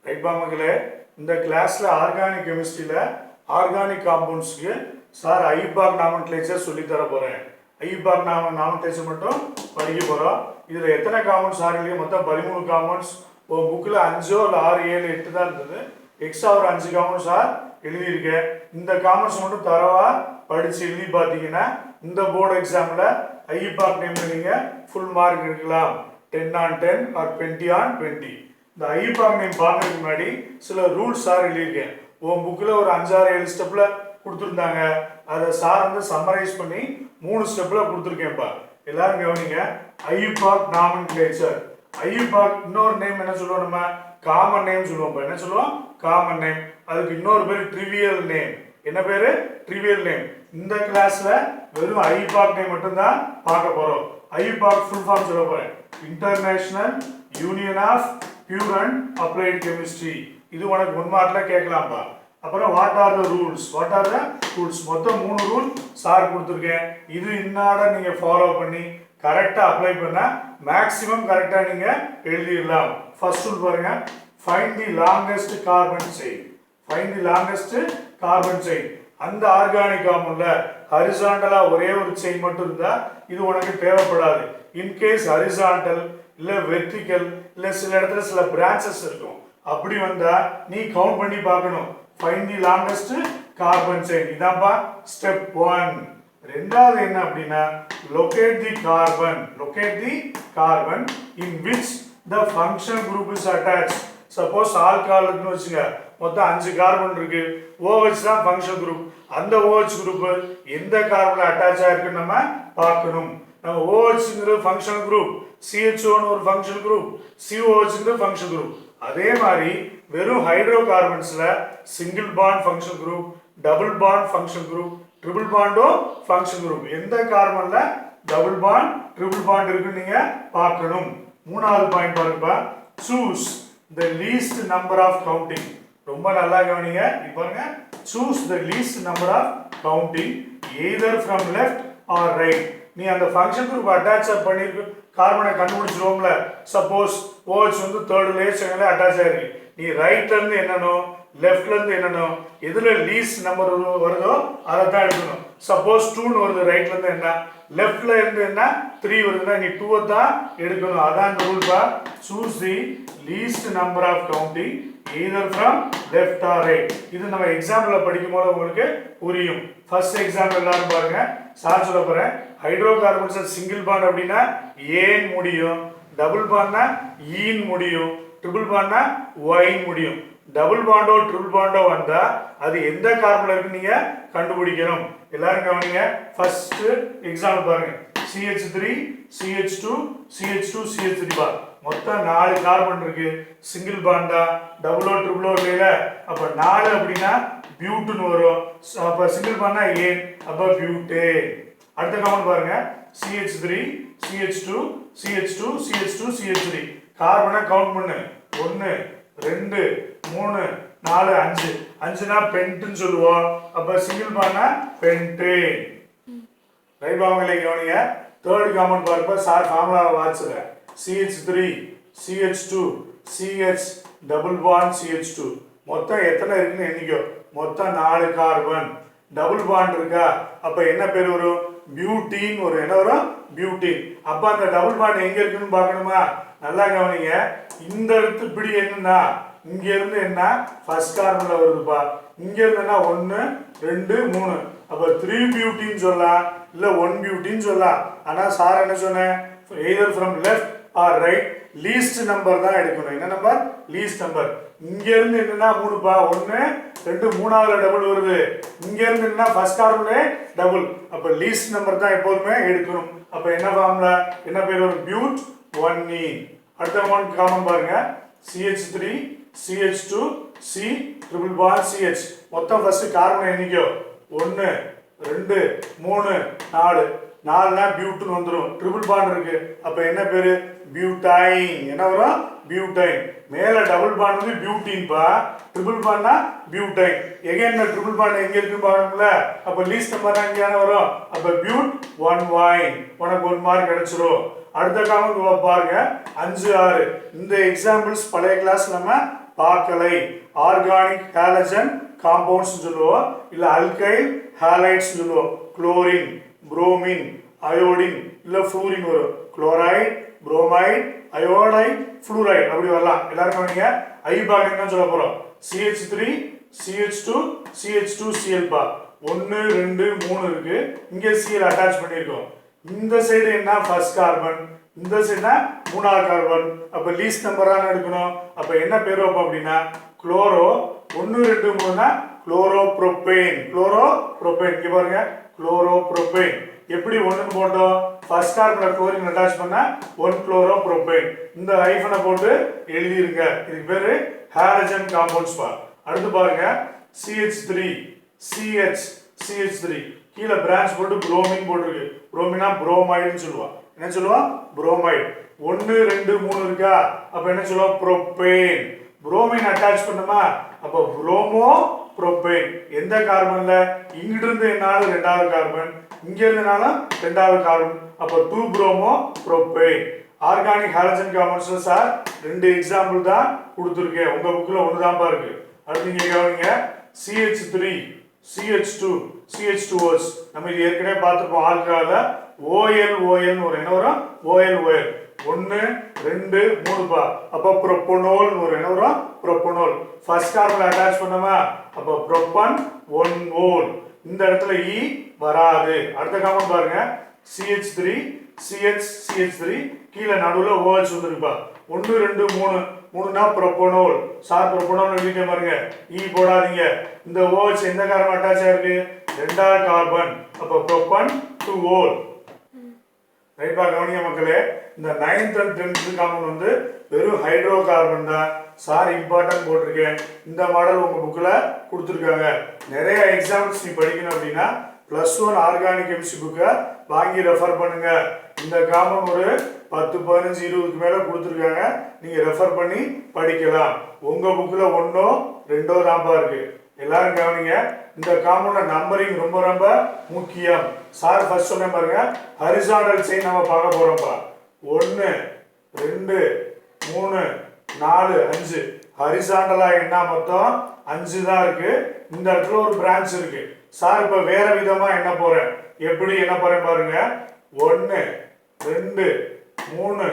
Right மக்களே, இந்த கிளாஸ்ல organic கெமிஸ்ட்ரியில organic காம்பவுண்ட்ஸ்க்கு sir Aibak nomenclature சொல்லி தர போறேன். ஐபாக் நாமன்கிளேச்சர் மட்டும் படிக்க போறோம். இதுல எத்தனை காம்பவுண்ட்ஸ் ஆர்கனிக் மொத்தம் 13 காம்பவுண்ட்ஸ். ஒரு புக்கில் 5 இல்லை 6 7 8 தான் இருந்தது. எக்ஸ்ட்ரா ஒரு 5 காம்பவுண்ட்ஸ் எழுதியிருக்கேன். இந்த காம்பவுண்ட்ஸ் மட்டும் தரவா படிச்சு எழுதி பார்த்தீங்கன்னா இந்த போர்டு எக்ஸாம்ல ஐபாக் நேம்ல நீங்க ஃபுல் மார்க் எடுக்கலாம். 10 on 10 or 20 on 20. இந்த ஐபாக் நேம் பார்க்கறதுக்கு முன்னாடி சில ரூல்ஸ் சார் எழுதியிருக்கேன். உன் புக்கில் ஒரு 5 6 7 ஸ்டெப்ல கொடுத்துருந்தாங்க. அதை சார் வந்து சம்மரைஸ் பண்ணி 3 ஸ்டெப்ல கொடுத்துருக்கேன்ப்பா. எல்லாரும் கவனிங்க. ஐபாக் நாமன்கிளேச்சர். ஐபாக் இன்னொரு நேம் என்ன சொல்லுவோம், நம்ம காமன் நேம் சொல்லுவோம். என்ன சொல்லுவோம்? Common name. அதுக்கு இன்னொரு பேர் ட்ரிவியல் நேம். என்ன பேரு? Trivial name. இந்த கிளாஸ்ல வெறும் ஐபாக் நேம் மட்டும் தான் பார்க்க போறோம். ஐபாக் ஃபுல் ஃபார்ம் சொல்ல போறேன். International union of pure and applied chemistry. இது உனக்கு 1 மார்க்ல கேட்கலாம்ப்பா. அப்புறம் what are the rules? What are the rules? மொத்தம் 3 ரூல் சார் கொடுத்துருக்கேன். இது இன்னாட நீங்க ஃபாலோ பண்ணி கரெக்டா அப்ளை பண்ணா மேக்ஸிமம் கரெக்டா நீங்க எழுதிடலாம். ஃபர்ஸ்ட் ரூல் பாருங்க. Find the longest carbon chain. Find the longest carbon chain. அந்த ஆர்கானிக் காம்பவுண்ட்ல ஹரிசாண்டலா ஒரே ஒரு செயின் மட்டும் இருந்தா இது உனக்கு தேவைப்படாது. இன்கேஸ் ஹரிசாண்டல் இல்ல வெர்டிகல் இல்ல சில இடத்துல சில பிரான்ச்சஸ் இருக்கும். அப்படி வந்தா நீ கவுண்ட் பண்ணி பார்க்கணும். Find the longest carbon chain. இதான்ப்பா ஸ்டெப் 1. ரெண்டாவது என்ன அப்படின்னா locate the carbon. Locate the carbon in which the function group is attach. Suppose alcohol இருக்குன்னு வச்சுங்க, மொத்தம் 5 கார்பன் இருக்கு. OH தான் ஃபங்க்ஷன் குரூப். அந்த OH குரூப் எந்த கார்பன்ல அட்டாச் ஆயிருக்குன்னு நம்ம பார்க்கணும். நம்ம OHங்கிறது ஃபங்க்ஷன் குரூப், CHOன்னு ஒரு ஃபங்க்ஷன் குரூப், COHங்கிறது ஃபங்க்ஷன் குரூப். அதே மாதிரி வெறும் ஹைட்ரோ கார்பன்ஸ்ல single bond function group, double bond function group, triple பாண்டும் ஃபங்க்ஷன் குரூப். எந்த கார்பன்ல டபுள் பாண்ட் ட்ரிபிள் பாண்ட் இருக்குன்னு நீங்க பார்க்கணும். மூணாவது பாயிண்ட் பாருங்கப்பா. Choose the least number of counting. ரொம்ப நல்லா கவனிங்க. இப்போ பாருங்க. choose the least number of counting either from left or right. நீ அந்த ஃபங்க்ஷன் குரூப் அட்டாச் பண்ணி கார்பனை கண்டுபிடிச்சிருவோம்ல. சப்போஸ் OH வந்து 3rd லேயர் செகண்ட்ல அட்டாச் ஆயிருக்கு. நீ ரைட்ல இருந்து என்னணும், லெஃப்ட்ல இருந்து என்னணும், எதுல லீஸ்ட் நம்பர் வருதோ அதை தான் எடுக்கணும். சப்போஸ் 2ன்னு வருது ரைட்ல இருந்து என்ன, லெஃப்ட்ல இருந்து என்ன 3 வருதுன்னா நீ 2 தான் எடுக்கணும். அதான் ரூல்பா. Choose the least number of counting either from left or right. இது நம்ம எக்ஸாம்பிள்ல படிக்கும்போது உங்களுக்கு புரியும். ஃபர்ஸ்ட் எக்ஸாம்பிள் எல்லாரும் பாருங்க. சார் சொல்ல போறேன். ஹைட்ரோ கார்பன்ஸ் சிங்கிள் பாண்ட் அப்படின்னா ஏன் முடியும், டபுள் பாண்ட்னா ஈன் முடியும், ட்ரிபிள் பாண்ட்னா ஒயின் முடியும். டபுள் பாண்டோ ட்ரிபிள் பாண்டோ வந்தா அது எந்த கார்பன்ல இருக்கு நீங்க கண்டுபிடிக்கணும். எல்லாரும் கவனிங்க. ஃபர்ஸ்ட் எக்ஸாம்பிள் பாருங்க. CH3 CH2 CH2 CH3 பார். மொத்தம் 4 கார்பன் இருக்கு. சிங்கிள் பாண்டா, டபுளோ ட்ரிபிளோ இல்லையில. அப்ப 4 அப்படின்னா பியூட்னு வரும். அப்ப சிங்கிள் பாண்டா ஏன், அப்ப பியூட்டேன். அடுத்த காம்பவுண்ட் பாருங்க. CH3 CH2 CH2 CH2 CH3. கார்பனை கவுண்ட் பண்ணு. 1 2 3 4 5. 5னா பென்ட்னு சொல்லுவோம். அப்ப சிங்கிள் பாண்டா பென்டேன். ரைட் வாங்கலை கவனிங்க. 3rd காம்பவுண்ட் பாருங்க. சார் ஃபார்முலாவை வாட்சுறேன். CH3 CH2 CH double bond CH2. மொத்தம் எத்தனை இருக்குன்னு எண்ணிக்கோ. மொத்தம் 4 கார்பன். டபுள் பாண்ட் இருக்கா, அப்ப என்ன பேர் வரும்? பியூட்டீன் வரும். என்ன வரும்? பியூட்டீன். அப்ப அந்த டபுள் பாண்ட் எங்க இருக்குன்னு பார்க்கணுமா? நல்லா கவனிங்க. இந்த இடத்து இப்படி என்னன்னா இங்க இருந்து என்ன ஃபர்ஸ்ட் கார்பன்ல வருதுப்பா. இங்க இருந்துன்னா 1 2 3. அப்ப 3 பியூட்டின்னு சொல்லலாம், இல்ல 1 பியூட்டின்னு சொல்லலாம். ஆனா சார் என்ன சொன்னேன்? either from left or right least number தான் எடுக்கணும். என்ன நம்பர்? least number. இங்க இருந்து என்னன்னா 3பா. 1 2 3வது டபுள் வருது. இங்க இருந்து என்ன ஃபர்ஸ்ட் கார்பன்ல டபுள். அப்ப least number தான் எப்பவுமே எடுக்கணும். அப்ப என்ன ஃபார்முலா, என்ன பேர் வரும்? பியூட் 1ene. அடுத்த ஒன் காமன் பாருங்க. CH3 CH2 C triple bond CH. மொத்தம் ஃபர்ஸ்ட் கார்பன் எண்ணிக்கோ. 1 2 3 4. 4னா பியூட்னு வந்துடும். ட்ரிபிள் பாண்ட் இருக்கு. அப்ப என்ன பேரு? பியூட்டைன். என்ன வரும்? பியூட்டைன். மேல டபுள் பாண்ட் வந்து பியூட்டின்பா. ட்ரிபிள் பாண்ட்னா பியூட்டைன். எகைன் ட்ரிபிள் பாண்ட் எங்க இருக்குன்னு பாக்கணும்ல. அப்ப லீஸ்ட் நம்பர் எங்க வரும்? அப்ப பியூட் 1 வைன். உனக்கு 1 மார்க் கிடைச்சிரும். அடுத்த காமெண்ட் பாருங்க. 5 6. இந்த எக்ஸாம்பிள்ஸ் பழைய கிளாஸ் நம்ம பாக்கலை. ஆர்கானிக் ஹாலஜன் காம்பவுண்ட்ஸ் சொல்லுவோம், இல்ல அல்கைல் ஹாலைட்ஸ் சொல்லுவோம். குளோரின், புரோமின், அயோடின், இல்ல ஃப்ளூரின் வரும். குளோரைடு, புரோமைடு, அயோடைடு, ஃப்ளூரைடு அப்படி வரலாம். எல்லாருக்கும் நீங்க ஐபாக் என்ன சொல்ல போறோம்? CH3 CH2 CH2Cl பா. 1 2 3 இருக்கு. இங்க Cl அட்டாச் பண்ணிருக்கோம். இந்த சைடு என்ன? First carbon. இந்த சைடுனா மூணாவது கார்பன். அப்ப லீஸ்ட் நம்பர் தான் எடுக்கணும். அப்ப என்ன பேர் வைப்போம் அப்படின்னா குளோரோ 1 2 3னா குளோரோப்ரோபேன். குளோரோப்ரோபேன் இங்க பாருங்க, குளோரோப்ரோபேன். எப்படி ஒண்ணுன்னு போட்டோம்? ஃபர்ஸ்ட் கார்பன்ல குளோரின் அட்டாச் பண்ணா 1 குளோரோப்ரோபேன். இந்த ஹைஃபனை போட்டு எழுதிருங்க. இதுக்கு பேரு ஹாலஜன் காம்பவுண்ட்ஸ் பா. அடுத்து பாருங்க CH3 CH3 கீழே பிரான்ச் போட்டு புரோமின் போட்டுருக்கு. புரோமினா புரோமைடுன்னு சொல்லுவான். என்ன சொல்லுவான்? புரோமைடு. 1 2 3 இருக்கா? அப்ப என்ன சொல்லுவோம்? புரோபேன். புரோமின் அட்டாச் பண்ணுமா? அப்ப புரோமோ புரோபேன். எந்த கார்பன்ல? இங்கிட்டு இருந்து என்னாலும் ரெண்டாவது கார்பன், இங்க இருந்தனாலும் ரெண்டாவது கார்பன். அப்ப 2 புரோமோ புரோபேன். ஆர்கானிக் ஹாலஜன் காம்பவுண்ட்ஸ்ல சார் 2 எக்ஸாம்பிள் தான் கொடுத்துருக்கேன். உங்க புக்ல ஒன்று தான் பாருங்க. அடுத்து நீங்க கவனிங்க, CH3 CH2 CH2OS நம்ம இது ஏற்கனவே பார்த்துருப்போம். ஆல்கஹால்ல OL ஒரு என்ன வரும்? OL 1 2 3 பா. அப்ப ப்ரோபனோல் ஒரு என்ன வரும்? ப்ரோபனோல். ஃபர்ஸ்ட் கார்பன் அட்டாச் பண்ணோமா? அப்ப ப்ரோபன் 1 ஓல். இந்த இடத்துல E வராது. அடுத்த காம்பவுண்ட் பாருங்க CH3 CH3 கீழே நடுவுல OH வந்துருப்பா. 1 2 3 3னா ப்ரோபனோல். சார் ப்ரோபனோல் எழுதிட்டே பாருங்க, E போடாதீங்க. இந்த OH எந்த கார்பன் அட்டாச் ஆயிருக்கு? ரெண்டாவது கார்பன். அப்ப ப்ரோபன் 2 ஓல். ரைட்டா? கவனிங்க மக்களே, இந்த 9th and 10th காம்பவுண்ட் வந்து வெறும் ஹைட்ரோ கார்பன் தான். சார் இம்பார்ட்டன்ட் போட்டிருக்கேன். இந்த மாடல் உங்க புக்ல கொடுத்துருக்காங்க. நிறைய எக்ஸாம்பிள்ஸ் நீ படிக்கணும் அப்படின்னா +1 ஆர்கானிக் கெமிஸ்ட்ரி புக்கை வாங்கி ரெஃபர் பண்ணுங்க. இந்த காம்பவுண்ட் ஒரு 10 15 20க்கு மேல கொடுத்துருக்காங்க. நீங்க ரெஃபர் பண்ணி படிக்கலாம். உங்க புக்ல 1ஓ 2ஓ தான்ப்பா இருக்கு. எல்லாரும் கவனிங்க, இந்த காம்பவுண்ட்ல நம்பரிங் ரொம்ப ரொம்ப முக்கியம். சார் ஃபர்ஸ்ட் சொன்னேன் பாருங்க, ஹரிசாண்டல் செயின் நம்ம பார்க்க போறோம்ப்பா. 1 2 3 4 5. ஹரிசாண்டலா என்ன மொத்தம் 5 தான் இருக்கு. இந்த இடத்துல ஒரு பிரான்ச் இருக்கு. சார் இப்ப வேற விதமா என்ன போறேன்? எப்படி என்ன போறேன் பாருங்க, 1 2 3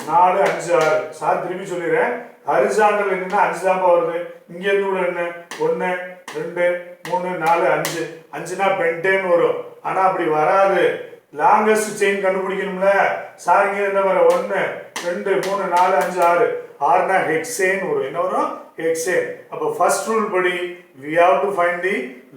4 5 6. சார் திருப்பி சொல்லிடுறேன், ஹரிசாண்டல் என்னன்னா 5 தான் வருது. இங்க இருந்து கூட என்ன 1 2 3 4 5. 5னா பென்டேன் வரும். ஆனா அப்படி வராது. Longest chain கண்டுபிடிக்கணும்ல. சார் இங்க என்ன வர 1 2 3 4 5 6. 6னா ஹெக்சேன் வரும். என்ன வரும்? ஹெக்சேன். அப்ப ஃபர்ஸ்ட் ரூல் படி we have to find the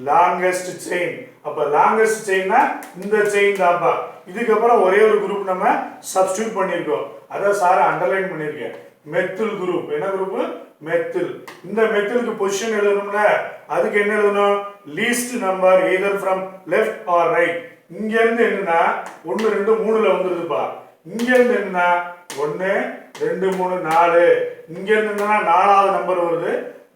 longest chain. அப்ப longest chainனா இந்த செயின் தான்ப்பா. இதுக்கு அப்புறம் ஒரே ஒரு குரூப் நம்ம சப்ஸ்டிட்யூட் பண்ணிருக்கோம். அத சார் அண்டர்லைன் பண்ணிருக்கேன். Methyl group. என்ன குரூப்? மெத்தில். இந்த மெத்திலுக்கு பொசிஷன் எழுதணும்ல. அதுக்கு என்ன எழுதணும்? Least number either from left or right. இங்க இருந்து என்னன்னா 1 2 3ல வந்துருதுப்பா. இங்க இருந்து என்னன்னா 1 2 3 4. இங்க இருந்து என்னன்னா 4வது நம்பர் வருது.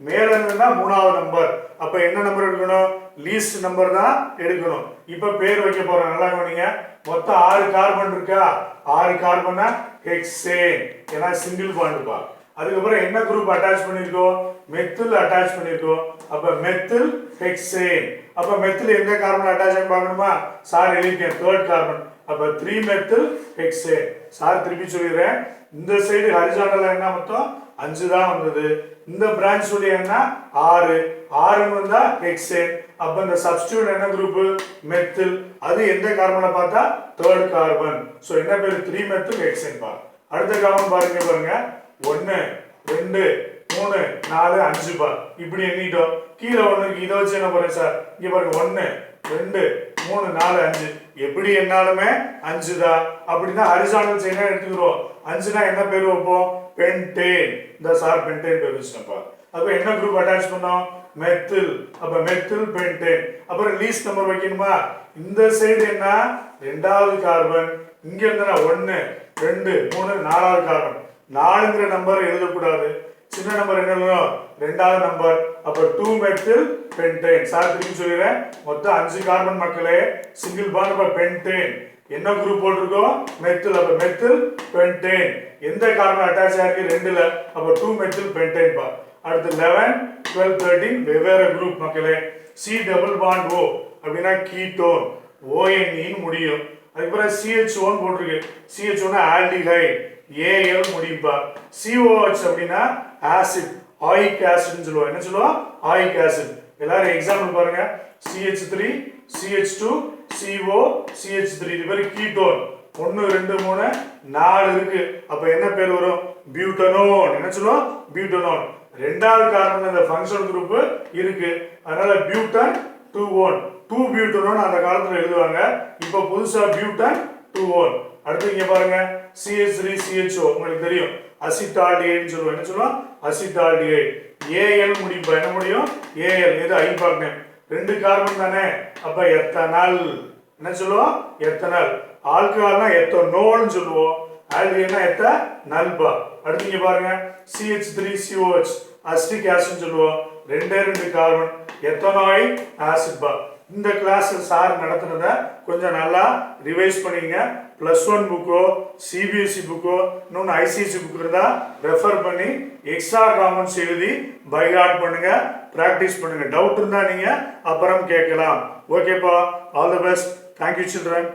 மேல இருந்துன்னா 3வது நம்பர். அப்ப என்ன நம்பர் எடுக்கணும்? லீஸ்ட் நம்பர் தான் எடுக்கணும். இப்ப பேர் வைக்க போறோம். நல்லா கவனிங்க. மொத்தம் 6 கார்பன் இருக்கா? 6 கார்பன்னா ஹெக்சேன். ஏன்னா சிங்கிள் பாண்டுப்பா. அதுக்கப்புறம் என்ன குரூப் அட்டாச் பண்ணிருக்கோம்? மெத்தில் அட்டாச் பண்ணிருக்கோம். அப்ப மெத்தில் ஹெக்சேன். அப்ப மெத்தில் எந்த கார்பன் அட்டாச் ஆகி பார்க்கணுமா? சார் எழுதிட்டேன் 3rd கார்பன். அப்ப 3 மெத்தில் ஹெக்சேன். சார் திருப்பி சொல்லிடுறேன், இந்த சைடு ஹரிசாண்டல் என்ன மொத்தம் 5 தான் வந்தது. இந்த பிரான்ச் உடைய என்ன 6. 6 வந்தா ஹெக்சேன். அப்ப இந்த சப்ஸ்டிட்யூட் என்ன குரூப்? மெத்தில். அது எந்த கார்பன்ல பார்த்தா 3rd கார்பன். சோ என்ன பேரு? 3 மெத்தில் ஹெக்சேன் பா. அடுத்த கார்பன் பாருங்க 1 2 3 4 5 பா. இப்படி எண்ணிட்டோம். கீழே 1 இருக்கு. இத வச்சு என்ன போறேன் சார்? இங்க பாருங்க 1 2 3 4 5. எப்படி என்னாலுமே 5 தான். அப்படின்னா ஹரிசாண்டல் செயினா எடுத்துக்கிறோம். 5னா என்ன பேர் வைப்போம்? பென்டேன். இந்த சார் பென்டேன் பேர் வச்சுனப்பா. அப்ப என்ன குரூப் அட்டாச் பண்ணோம்? மெத்தில். அப்ப மெத்தில் பென்டேன். அப்புறம் லீஸ்ட் நம்பர் வைக்கணுமா? இந்த சைடு என்ன 2வது கார்பன். இங்க இருந்தா 1 2 3 4வது கார்பன். 4ங்கிற நம்பர் எழுதக்கூடாது. சின்ன நம்பர் என்ன எழுதணும்? 2வது நம்பர். அப்ப 2 மெத்தில் பென்டேன். சார் திருப்பி சொல்லிடுறேன், மொத்தம் 5 கார்பன் மக்களே. Single bond. அப்ப பென்டேன். என்ன குரூப் போட்டிருக்கோம்? மெத்தில். அப்ப மெத்தில் பென்டேன். எந்த கார்பன் அட்டாச் ஆயிருக்கு? 2ல. அப்ப 2 மெத்தில் பென்டேன் பா. அடுத்து 11 12 13 வெவ்வேறு குரூப் மக்களே. C டபுள் பாண்ட் O அப்படின்னா கீட்டோன், ONE முடியும். அதுக்கப்புறம் CH1 போட்டிருக்கு, CH1 ஆல்டிஹைட், AL முடியும்பா. COH அப்படின்னா ஆசிட், ஆயிக் ஆசிட்னு சொல்லுவோம். என்ன சொல்லுவோம்? ஆயிக் ஆசிட். எல்லாரும் எக்ஸாம்பிள் பாருங்க. CH3 CH2 CO CH3 இது பேரு கீட்டோன். 1 2 3 4 இருக்கு. அப்ப என்ன பேர் வரும்? பியூட்டனோன். என்ன சொல்லுவோம்? பியூட்டனோன். ரெண்டாவது கார்பன் அந்த ஃபங்க்ஷனல் குரூப் இருக்கு, அதனால பியூட்டன் 2 2 பியூட்டனோன் அந்த காலத்துல எழுதுவாங்க. இப்ப புதுசா பியூட்டன் 2 அடுத்து இங்க பாருங்க CH3 CHO உங்களுக்கு தெரியும் அசிட்டால்டிஹைட்னு சொல்லுவோம். என்ன சொல்லுவோம்? அசிட்டால்டிஹைட். AL முடியும். என்ன முடியும்? AL. இது ஐபாக் நேம். 2 கார்பன் தானே, அப்ப எத்தனால். என்ன சொல்லுவோம்? எத்தனால். ஆல்கஹால்னா எத்தனோல்னு சொல்லுவோம், ஆல்டிஹைட்னா எத்தனால். அடுத்து இங்க பாருங்க CH3COH அசிட்டிக் ஆசிட்னு சொல்லுவோம். 2 கார்பன், எத்தனாயிக் ஆசிட். இந்த கிளாஸ் சார் நடத்துனத கொஞ்சம் நல்லா ரிவைஸ் பண்ணிங்க. +1 புக்கோ CBSE புக்கோ இன்னொன்று ICSE புக் இருந்தால் ரெஃபர் பண்ணி எக்ஸ்ட்ரா காமெண்ட்ஸ் எழுதி பை ஹார்ட் பண்ணுங்க, ப்ராக்டிஸ் பண்ணுங்க. டவுட் இருந்தால் நீங்கள் அப்புறம் கேட்கலாம். ஓகேப்பா, all the best. Thank you children.